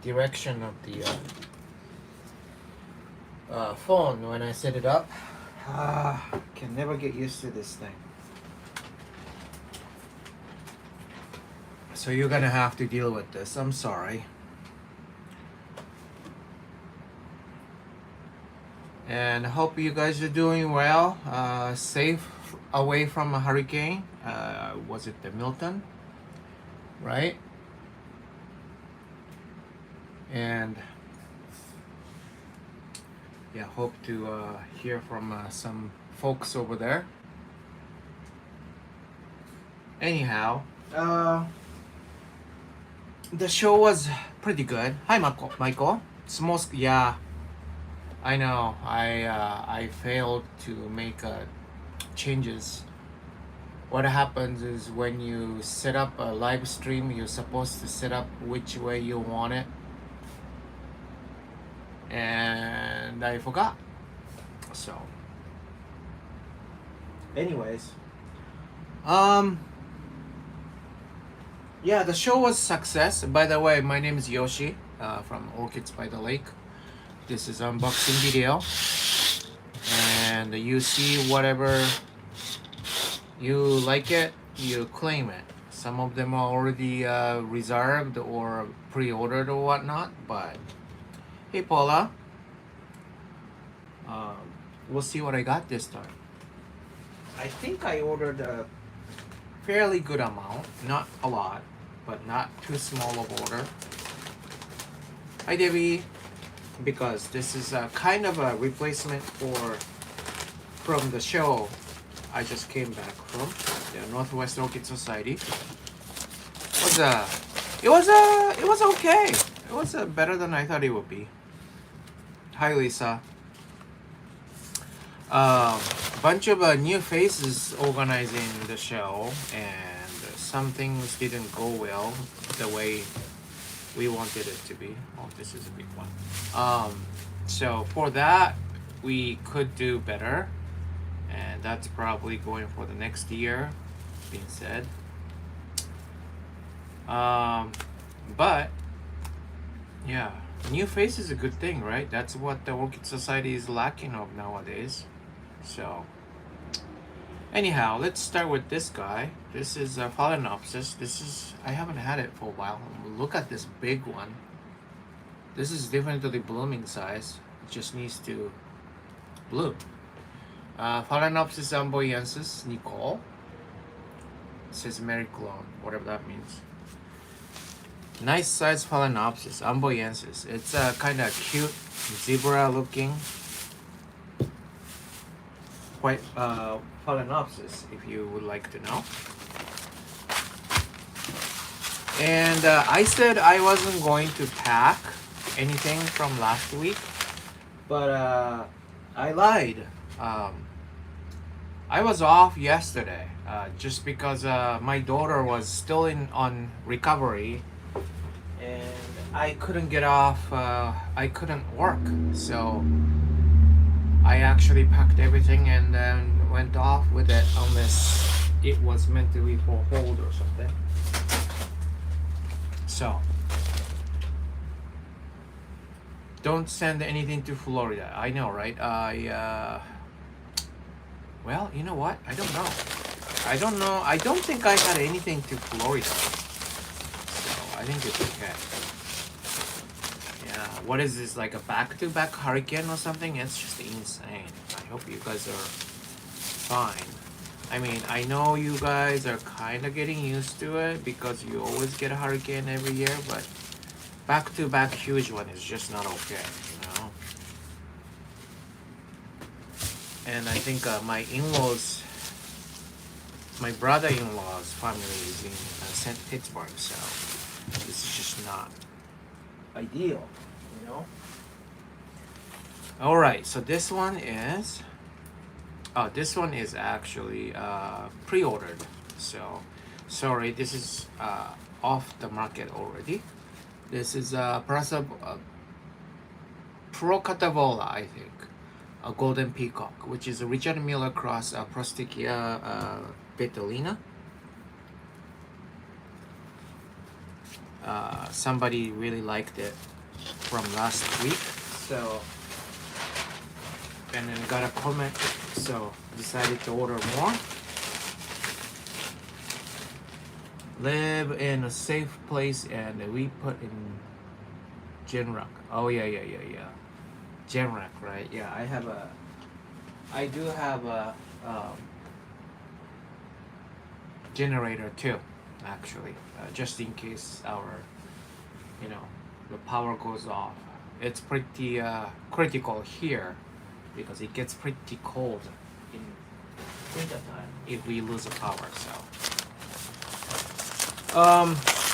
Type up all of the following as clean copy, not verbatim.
direction of the phone when I set it up. Can never get used to this thing. So you're gonna have to deal with this. I'm sorry. And hope you guys are doing well. Safe away from a hurricane. Was it the Milton? Right? And yeah, hope to hear from some folks over there. Anyhow, the show was pretty good. Hi, Michael. Yeah, I know. I failed to make changes. What happens is when you set up a live stream, you're supposed to set up which way you want it, and I forgot. So, anyways, yeah, the show was success. By the way, my name is Yoshi from Orchids by the Lake. This is unboxing video, and you see whatever you like it, you claim it. Some of them are already reserved or pre-ordered or whatnot, but hey Paula, we'll see what I got this time. I think I ordered a fairly good amount, not a lot, but not too small of order. Hi Debbie, because this is a kind of a replacement from the show I just came back from, the Northwest Orchid Society. It was okay. It was better than I thought it would be. Hi Lisa. Bunch of new faces organizing the show, and some things didn't go well the way we wanted it to be. Oh, this is a big one. So for that, we could do better, and that's probably going for the next year, being said. But yeah, new face is a good thing, right? That's what the Orchid Society is lacking of nowadays. So anyhow, let's start with this guy. This is a Phalaenopsis. I haven't had it for a while. Look at this big one. This is different to the blooming size. It just needs to bloom. Phalaenopsis amboyensis, Nicole. It says Mary Clone, whatever that means. Nice size Phalaenopsis amboyensis. It's a kind of cute zebra looking white Phalaenopsis, if you would like to know. And I said I wasn't going to pack anything from last week, but I lied. I was off yesterday just because my daughter was still on recovery, and I couldn't get off. I couldn't work, so I actually packed everything and then went off with it, unless it was meant to be for hold or something. So don't send anything to Florida. I know, right? Well, you know what? I don't know. I don't think I had anything to Florida, so I think it's okay. Yeah, what is this, like a back-to-back hurricane or something? It's just insane. I hope you guys are fine. I mean, I know you guys are kind of getting used to it because you always get a hurricane every year, but back-to-back huge one is just not okay, you know? And I think my in-laws, my brother-in-law's family is in St. Pittsburgh, so this is just not ideal, you know? Alright, so this one is actually pre-ordered, so sorry, this is off the market already. This is Procatavola, I think, a golden peacock, which is a Richard Miller cross Prosticea betulina. somebody really liked it from last week, so, and then got a comment, so decided to order more. Live in a safe place, and we put in Genrock. Oh yeah. Genrock, right? Yeah, I do have a generator too, actually, just in case our, the power goes off. It's pretty critical here because it gets pretty cold in winter time if we lose the power.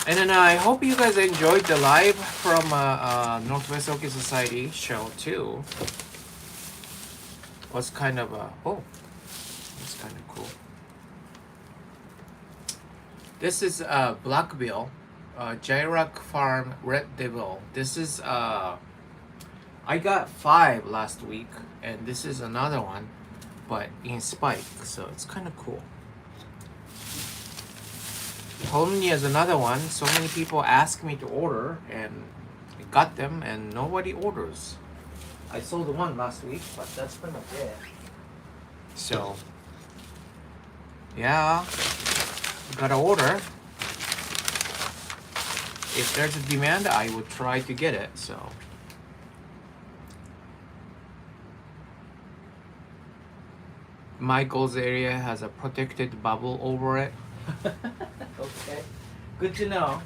And then I hope you guys enjoyed the live from Northwest Orchid Society show too. Was kind of it's kind of cool. This is Blackbill, Jairak Farm Red Devil. This is I got 5 last week, and this is another one, but in spike, so it's kind of cool. Holmnia is another one. So many people ask me to order, and I got them, and nobody orders. I sold one last week, but that's pretty much it. So, yeah, gotta order. If there's a demand, I would try to get it. So, Michael's area has a protected bubble over it. Okay, good to know.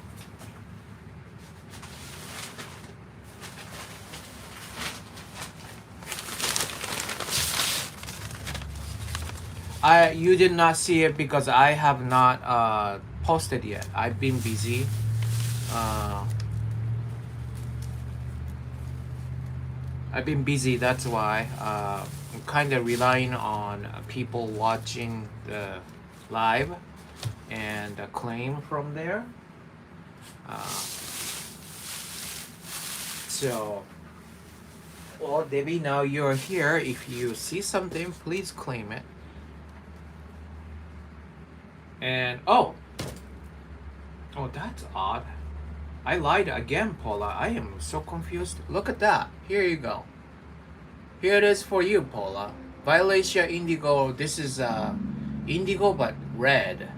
You did not see it because I have not posted yet. I've been busy. That's why. I'm kind of relying on people watching the live and claim from there. So, well, Debbie, now you're here. If you see something, please claim it. And oh, that's odd. I lied again, Paula. I am so confused. Look at that. Here you go. Here it is for you, Paula. Violacia indigo. This is indigo but red.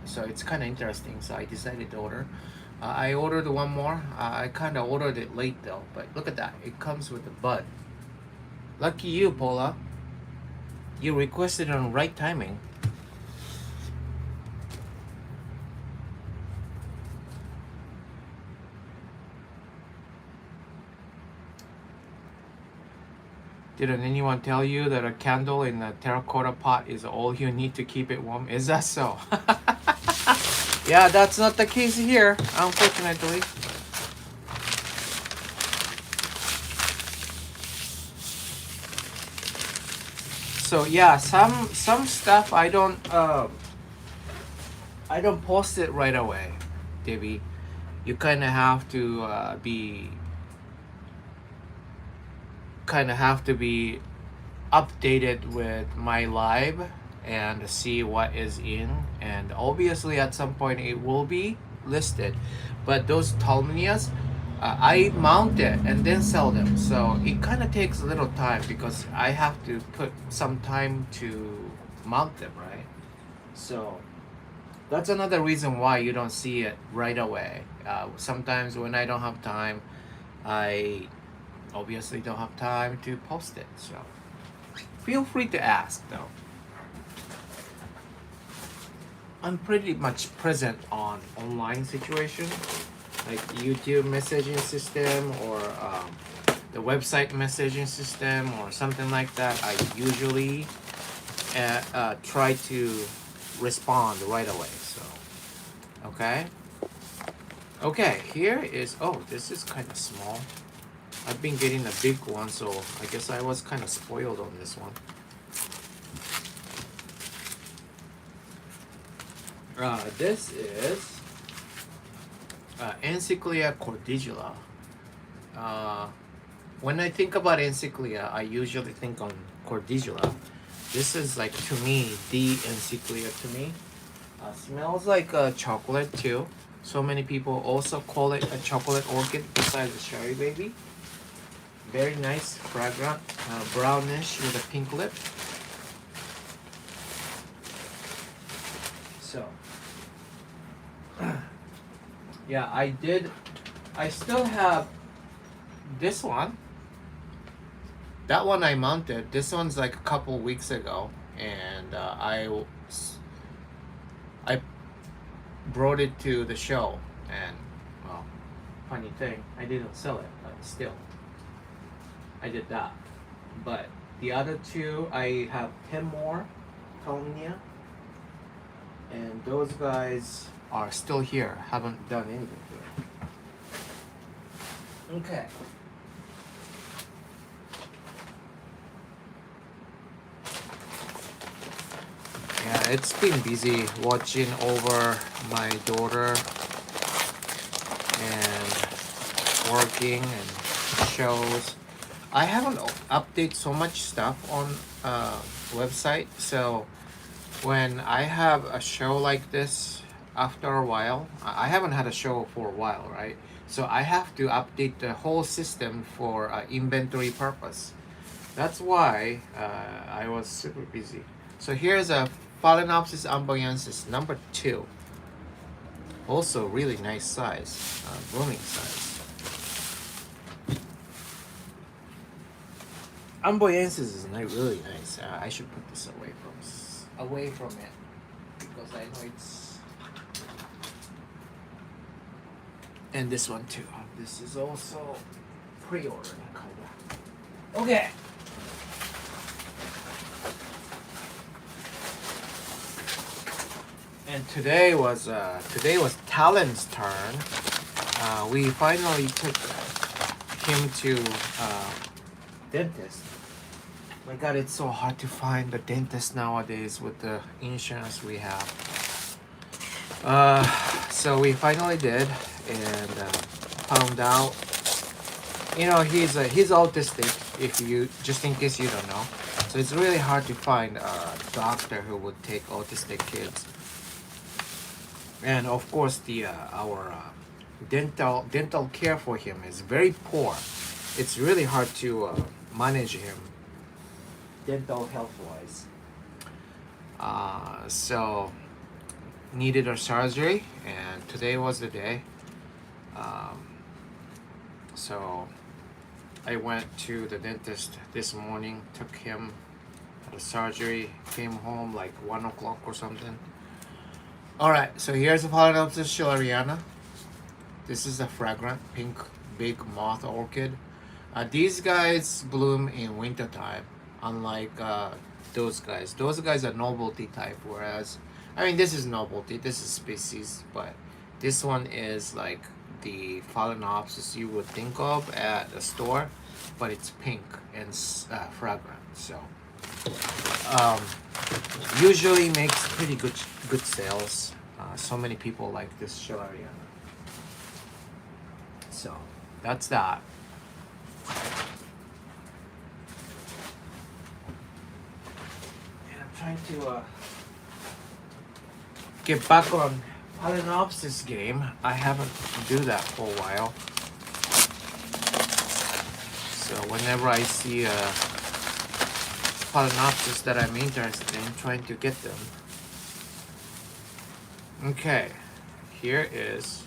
So it's kind of interesting. So I decided to order. I ordered one more. I kind of ordered it late though. But look at that. It comes with a bud. Lucky you, Paula. You requested on right timing. Didn't anyone tell you that a candle in a terracotta pot is all you need to keep it warm? Is that so? Yeah, that's not the case here, unfortunately. So yeah, some stuff I don't post it right away, Debbie. You kind of have to be updated with my live and see what is in, and obviously at some point it will be listed. But those Talmenias, I mount it and then sell them, so it kind of takes a little time because I have to put some time to mount them, right? So that's another reason why you don't see it right away. Sometimes when I don't have time, I obviously don't have time to post it, so feel free to ask though. I'm pretty much present on online situation like YouTube messaging system or the website messaging system or something like that. I usually try to respond right away. So okay, here is, oh, this is kind of small. I've been getting a big one, so I guess I was kind of spoiled on this one. This is Encyclia cordicula. When I think about Encyclia, I usually think on cordicula. This is like, to me, the Encyclia to me. Smells like chocolate too. So many people also call it a chocolate orchid besides the cherry baby. Very nice, fragrant, brownish with a pink lip. So, yeah, I still have this one. That one I mounted. This one's like a couple weeks ago, and I brought it to the show, and well, funny thing, I didn't sell it, but still, I did that. But the other two, I have 10 more, Tonya, and those guys are still here. Haven't done anything to it. Okay. Yeah, it's been busy watching over my daughter and working and shows. I haven't updated so much stuff on website, so when I have a show like this, after a while, I haven't had a show for a while, right? So I have to update the whole system for inventory purpose. That's why I was super busy. So here's a Phalaenopsis amboyensis number 2. Also really nice size, blooming size. Amboyensis is really nice. I should put this away from it because I know it's. And this one too. This is also pre-ordered. Okay. And today was Talon's turn. We finally took him to dentist. My God, it's so hard to find a dentist nowadays with the insurance we have. So we finally did, and found out. You know, he's autistic. If you just in case you don't know, so it's really hard to find a doctor who would take autistic kids. And of course, our dental care for him is very poor. It's really hard to manage him dental health wise. So needed a surgery, and today was the day. So I went to the dentist this morning, took him to the surgery, came home like 1 o'clock or something. Alright, so here's the Phalaenopsis schilleriana. This is a fragrant pink big moth orchid. These guys bloom in winter time, unlike those guys. Those guys are novelty type, whereas, I mean, this is novelty, this is species, but this one is like the Phalaenopsis you would think of at a store, but it's pink and fragrant. So usually makes pretty good sales. So many people like this schilleriana. So that's that. And I'm trying to get back on Phalaenopsis game. I haven't do that for a while. So whenever I see a Phalaenopsis that I'm interested in, trying to get them. Okay, here is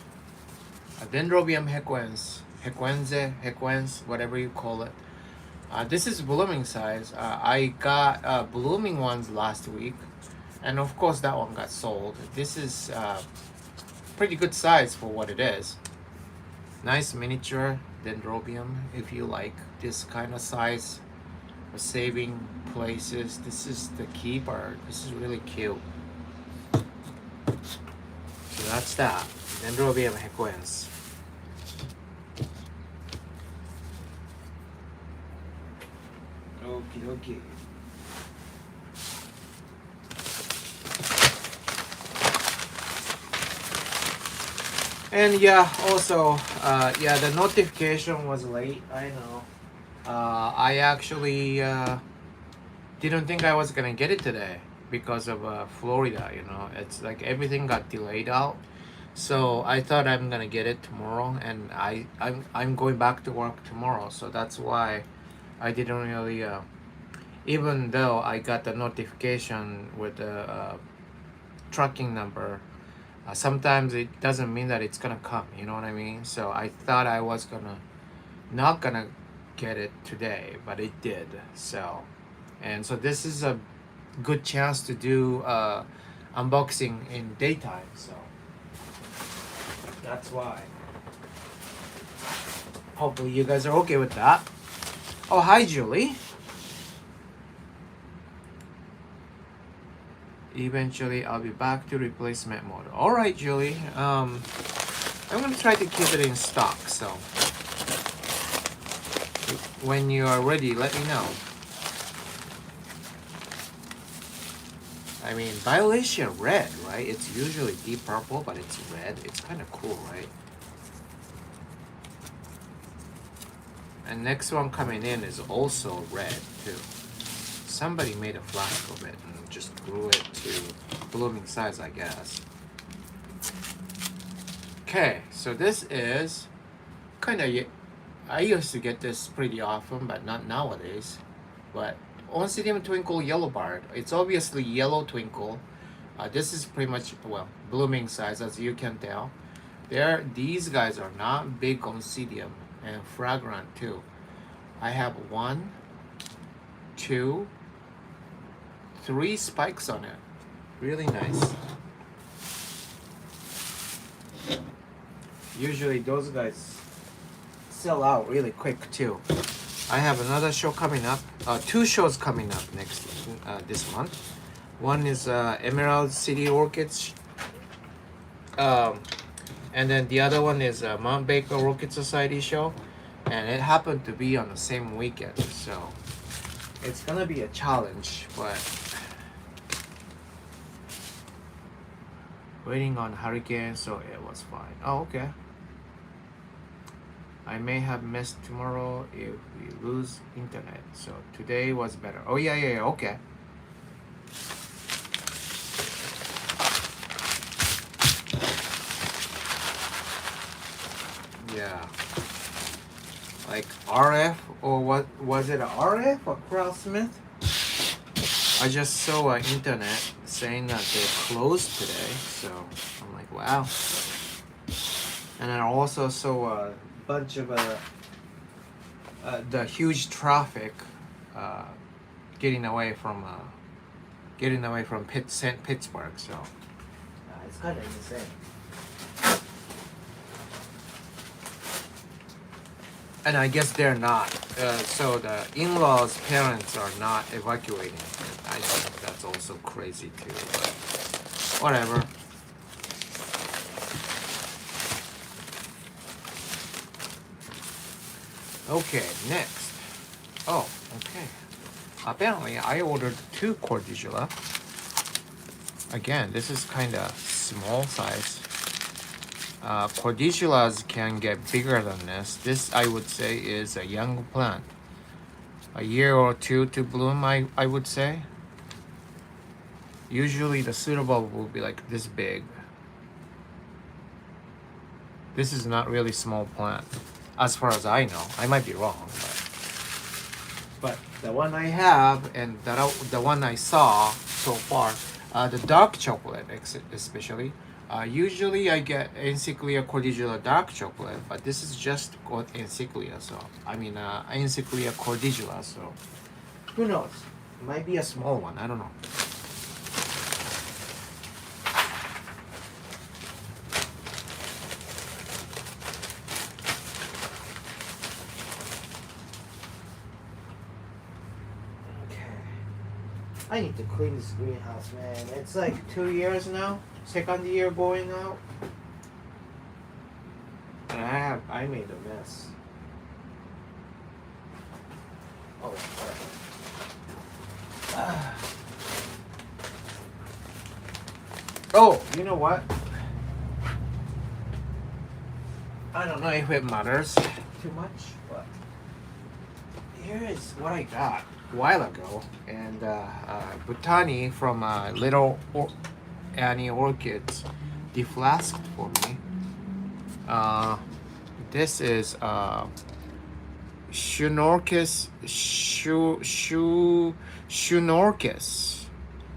a Dendrobium hequense, whatever you call it. This is blooming size. I got blooming ones last week, and of course that one got sold. This is pretty good size for what it is. Nice miniature Dendrobium if you like this kind of size for saving places. This is the keeper. This is really cute. So that's that. Dendrobium hequense. Okie dokie. And yeah, also, the notification was late. I know. I actually didn't think I was gonna get it today because of Florida. You know, it's like everything got delayed out. So I thought I'm gonna get it tomorrow, and I'm going back to work tomorrow, so that's why I didn't really. Even though I got the notification with the tracking number, sometimes it doesn't mean that it's gonna come. You know what I mean? So I thought I was not gonna get it today, but it did. So, and so this is a good chance to do unboxing in daytime. So that's why. Hopefully you guys are okay with that. Oh, hi, Julie. Eventually, I'll be back to replacement mode. All right, Julie. I'm gonna try to keep it in stock. So when you are ready, let me know. I mean, Violation red, right? It's usually deep purple, but it's red. It's kind of cool, right? And next one coming in is also red too. Somebody made a flask of it and just grew it to blooming size, I guess. Okay, so this is kind of, I used to get this pretty often, but not nowadays. But Oncidium Twinkle Yellow Bard. It's obviously yellow twinkle. This is pretty much, well, blooming size, as you can tell. These guys are not big Oncidium and fragrant too. I have 1, 2, 3 spikes on it. Really nice. Usually those guys sell out really quick too. I have another show coming up. 2 shows coming up this month. One is Emerald City Orchids. And then the other one is Mount Baker Orchid Society show. And it happened to be on the same weekend. So it's gonna be a challenge, but waiting on hurricane, so it was fine. Oh, okay. I may have missed tomorrow if we lose internet. So today was better. Oh yeah, okay. Yeah. Like RF, or what was it, a RF or Craftsmith? I just saw an internet saying that they closed today, so I'm like, wow. And I also saw a bunch of the huge traffic getting away from Pittsburgh, so it's kind of insane. And I guess they're not. So the in-laws' parents are not evacuating. I think that's also crazy too. But whatever. Okay, next. Oh, okay. Apparently, I ordered 2 Cordicula. Again, this is kind of small size. Cordiculas can get bigger than this. This, I would say, is a young plant. A year or 2 to bloom, I would say. Usually the pseudobulb will be like this big. This is not really small plant, as far as I know. I might be wrong, but the one I have and the one I saw so far, the dark chocolate especially. Usually I get Encyclia Cordicula dark chocolate, but this is just called Encyclia, so I mean Encyclia Cordicula, so who knows? It might be a small one, I don't know. I need to clean this greenhouse, man. It's like 2 years now. 2nd year going out. And I made a mess. Oh, oh, you know what? I don't know if it matters too much, but here is what I got a while ago. And Butani from Little Annie Orchids deflasked for me. This is Shunorchis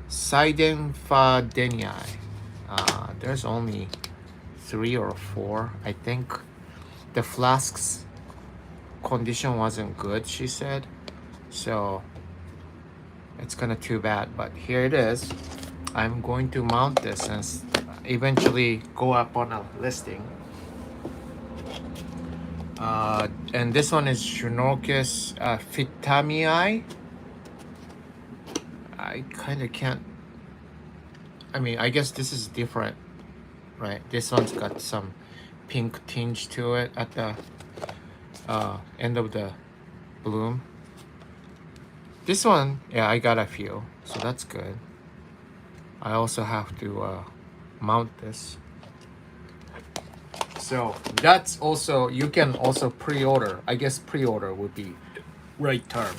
Sidenfadenii. There's only 3 or 4. I think the flask's condition wasn't good, she said. So it's kind of too bad, but here it is. I'm going to mount this and eventually go up on a listing. And this one is Shunorchis Phytamii. I kind of can't. I mean, I guess this is different, right? This one's got some pink tinge to it at the end of the bloom. This one, yeah, I got a few, so that's good. I also have to mount this. So that's also, you can also pre-order. I guess pre-order would be right term.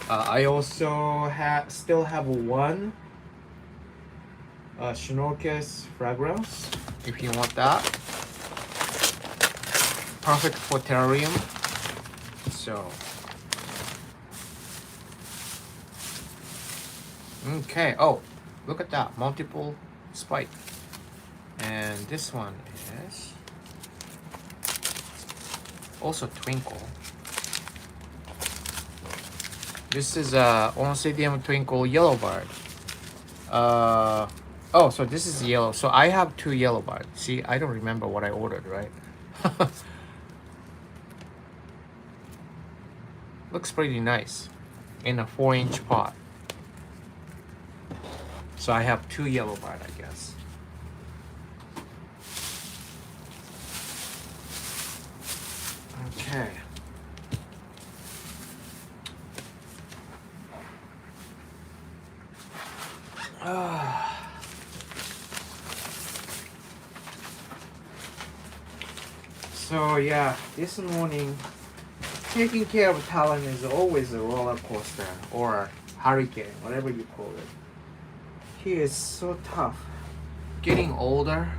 I also still have one Shunorchis fragrance, if you want that. Perfect for terrarium. So, okay. Oh, look at that, multiple spike. And this one is also twinkle. This is Oncidium Twinkle Yellowbird. Oh, so this is yellow. So I have 2 Yellowbird. See, I don't remember what I ordered, right? Looks pretty nice in a 4-inch pot. So I have 2 Yellowbird, I guess. Okay. So yeah, this morning taking care of Talon is always a roller coaster or hurricane, whatever you call it. He is so tough. Getting older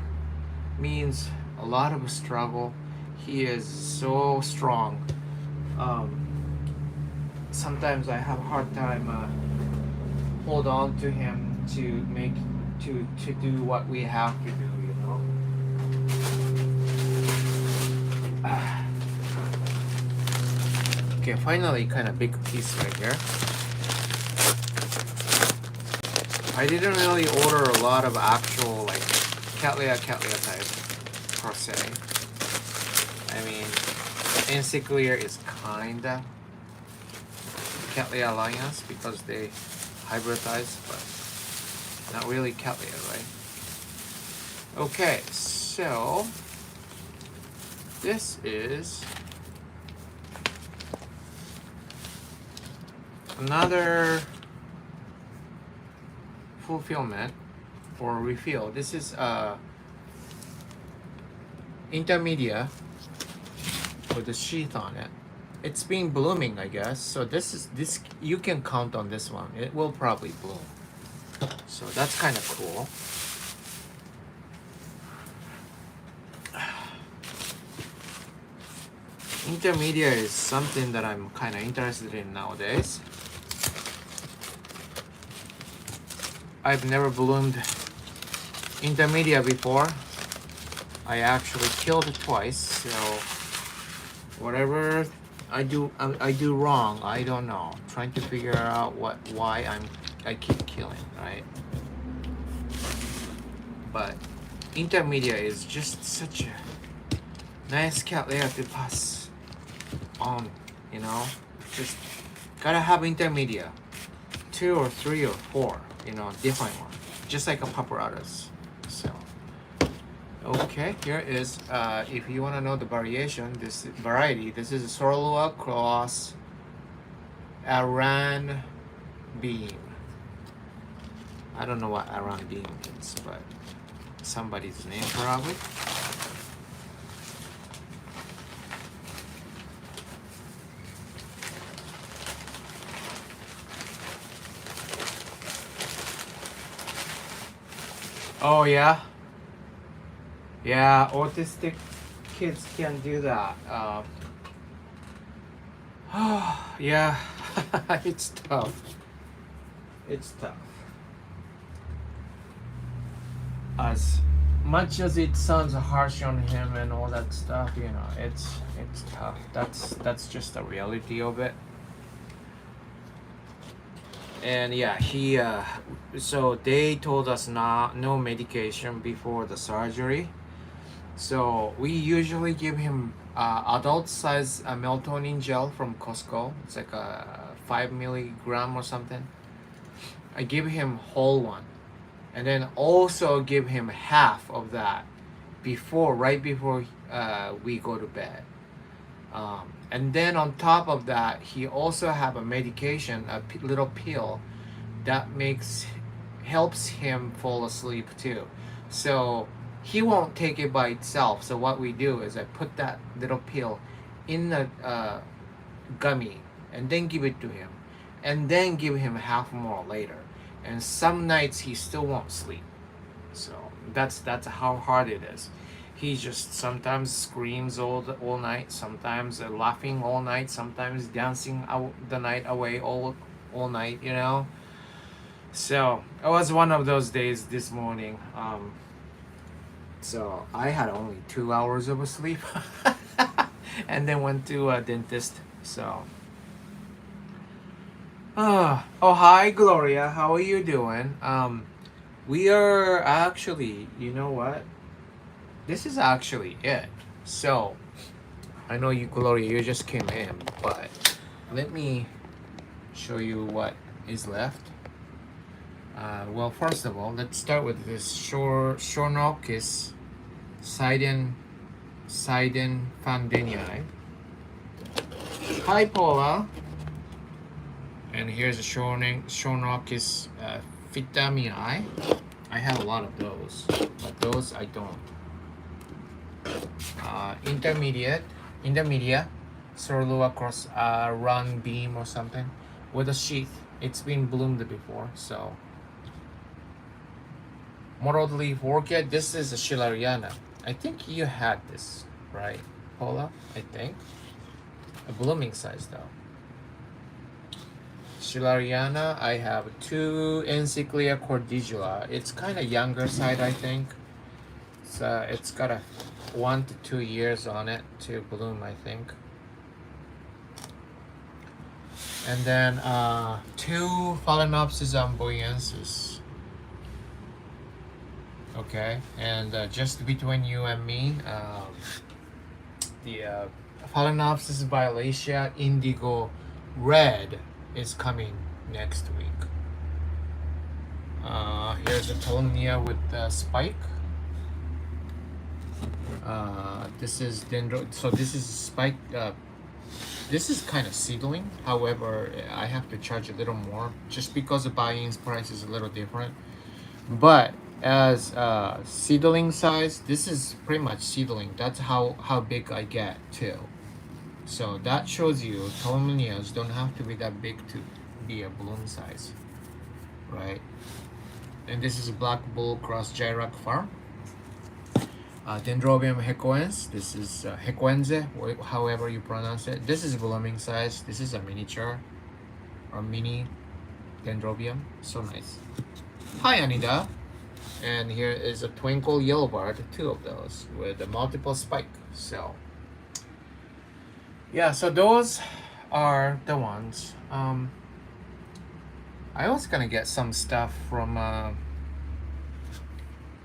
means a lot of struggle. He is so strong. Sometimes I have a hard time hold on to him to make to do what we have to do, you know. Okay, finally, kind of big piece right here. I didn't really order a lot of actual like Cattleya type per se. I mean, Encyclear is kinda Cattleya alliance because they hybridize, but not really Cattleya, right? Okay, so this is another fulfillment or refill. This is intermedia with the sheath on it. It's been blooming, I guess. So this you can count on this one. It will probably bloom. So that's kind of cool. Intermedia is something that I'm kind of interested in nowadays. I've never bloomed intermedia before. I actually killed it twice, so whatever I do wrong, I don't know. Trying to figure out why I keep killing, right? But intermedia is just such a nice Cattleya to pass on, you know. Just gotta have intermedia, 2 or 3 or 4, you know, different one, just like a papyrus. So okay, here is if you want to know the variation, this variety, this is Sorlua cross Aran beam. I don't know what Aran beam means, but somebody's name probably. Oh yeah, Yeah, autistic kids can do that. Yeah, it's tough. It's tough. As much as it sounds harsh on him and all that stuff, you know, it's tough. That's just the reality of it. And yeah, he so they told us not no medication before the surgery. So we usually give him adult size melatonin gel from Costco. It's like a 5 milligram or something. I give him whole one, and then also give him half of that right before we go to bed. And then on top of that, he also have a medication, little pill that helps him fall asleep too. So he won't take it by itself. So what we do is I put that little pill in the gummy and then give it to him, and then give him half more later. And some nights he still won't sleep. So that's how hard it is. He just sometimes screams all night, sometimes laughing all night, sometimes dancing out the night away all night, you know. So it was one of those days this morning. So I had only 2 hours of sleep, and then went to a dentist. So, oh hi Gloria, how are you doing? We are actually, you know what? This is actually it. So, I know you, Gloria, you just came in, but let me show you what is left. Well, first of all, let's start with this Shornochis Sidon Fandinii. Hi, Paula. And here's a Shornochis Phytamii. I have a lot of those, but those I don't. Intermediate, Sorlua cross run beam or something with a sheath. It's been bloomed before, so. Mottled leaf orchid. This is a Schilleriana. I think you had this, right, Paula? I think. A blooming size though. Schilleriana. I have two Encyclia cordicula. It's kind of younger side, I think. It's got a 1 to 2 years on it to bloom, I think. And then two Phalaenopsis amboyensis. Okay, and just between you and me, the Phalaenopsis violacea indigo red is coming next week. Here's a Tolomnia with spike. This is dendro. So this is spike. This is kind of seedling. However, I have to charge a little more just because the buy-in price is a little different. But as seedling size, this is pretty much seedling. That's how big I get too. So that shows you Tolomnias don't have to be that big to be a bloom size, right? And this is a Black Bull Cross Gyrac Farm. Dendrobium hecoens. This is hecoense, however you pronounce it. This is blooming size. This is a miniature or mini Dendrobium. So nice. Hi Anita. And here is a Twinkle Yellow Bard, two of those with a multiple spike. So yeah, so those are the ones. I was gonna get some stuff from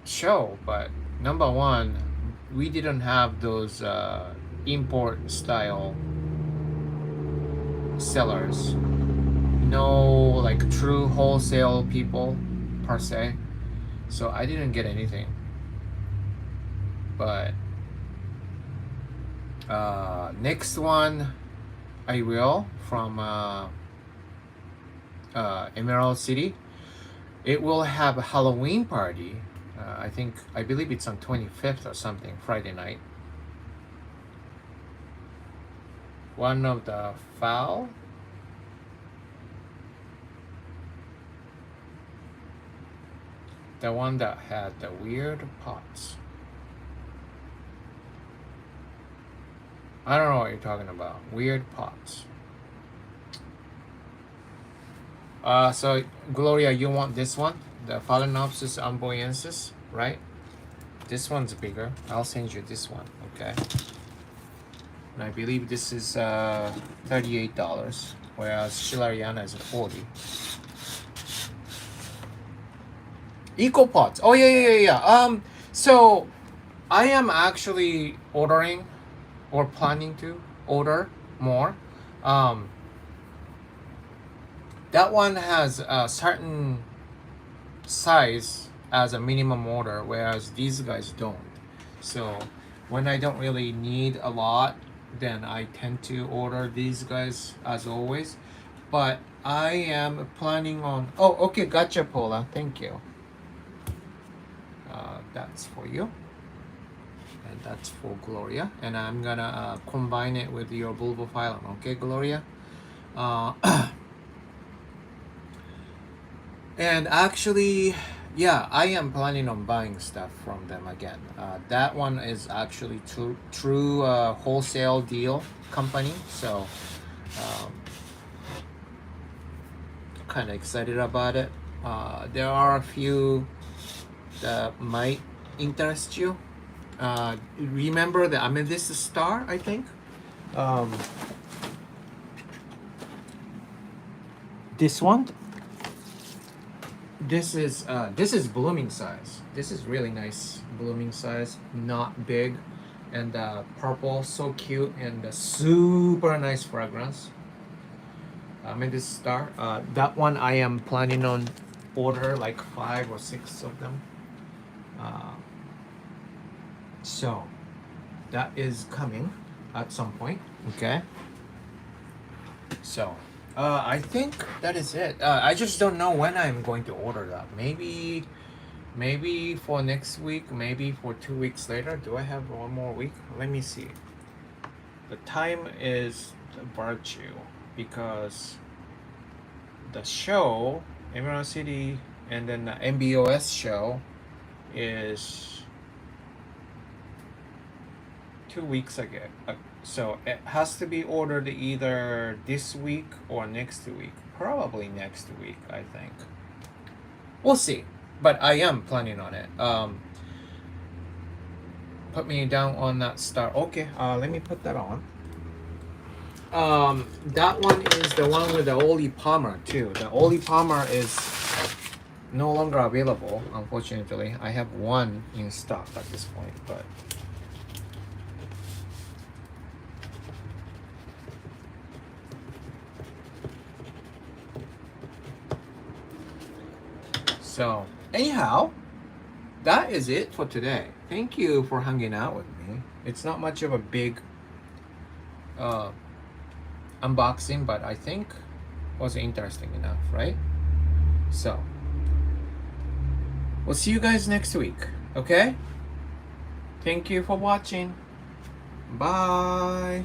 show, but number one, we didn't have those import style sellers. No, like true wholesale people per se. So I didn't get anything. But next one I will from Emerald City. It will have a Halloween party. I believe it's on 25th or something, Friday night. One of the fowl. The one that had the weird pots. I don't know what you're talking about. Weird pots. So Gloria, you want this one? The Phalaenopsis amboyensis, right? This one's bigger. I'll send you this one, okay? And I believe this is $38, whereas Schilleriana is 40. Eco pots. Oh yeah. So I am actually ordering or planning to order more. That one has a certain size as a minimum order, whereas these guys don't. So when I don't really need a lot, then I tend to order these guys as always. But I am planning on. Oh, okay, gotcha, Paula. Thank you. That's for you. And that's for Gloria. And I'm gonna combine it with your bulbophyllum. Okay, Gloria? And actually, yeah, I am planning on buying stuff from them again. That one is actually true wholesale deal company. So kind of excited about it. There are a few that might interest you. Remember the amethyst star, I think. This one. This is blooming size. This is really nice blooming size, not big, and purple, so cute, and super nice fragrance. Amethyst star. That one I am planning on order like 5 or 6 of them. So that is coming at some point. Okay. So I think that is it. I just don't know when I'm going to order that. Maybe for next week, maybe for 2 weeks later. Do I have one more week? Let me see. The time is the virtue, because the show, Emerald City, and then the MBOS show is 2 weeks ago. So it has to be ordered either this week or next week. Probably next week, I think. We'll see. But I am planning on it. Put me down on that star. Okay, let me put that on. That one is the one with the Oli Palmer too. The Oli Palmer is no longer available, unfortunately. I have one in stock at this point, but so anyhow, that is it for today. Thank you for hanging out with me. It's not much of a big unboxing, but I think was interesting enough, right? So we'll see you guys next week, okay? Thank you for watching. Bye.